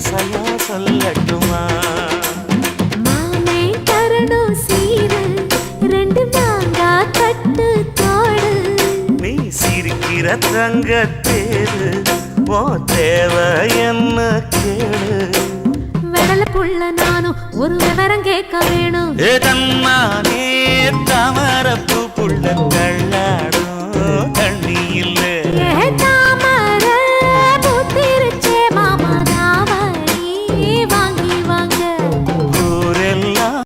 வயசையா சொல்லட்டுமா? மாமே தரணும் சீரு, ரெண்டு மாங்கா கட்டு தோடு. நீ சிரிக்கிற தங்க தேரு, ஓ தேவை என்ன கேளு. வெடல புள்ள நானும் ஒரு விவரம் கேட்க வேணும். ஏதன்னானே தாம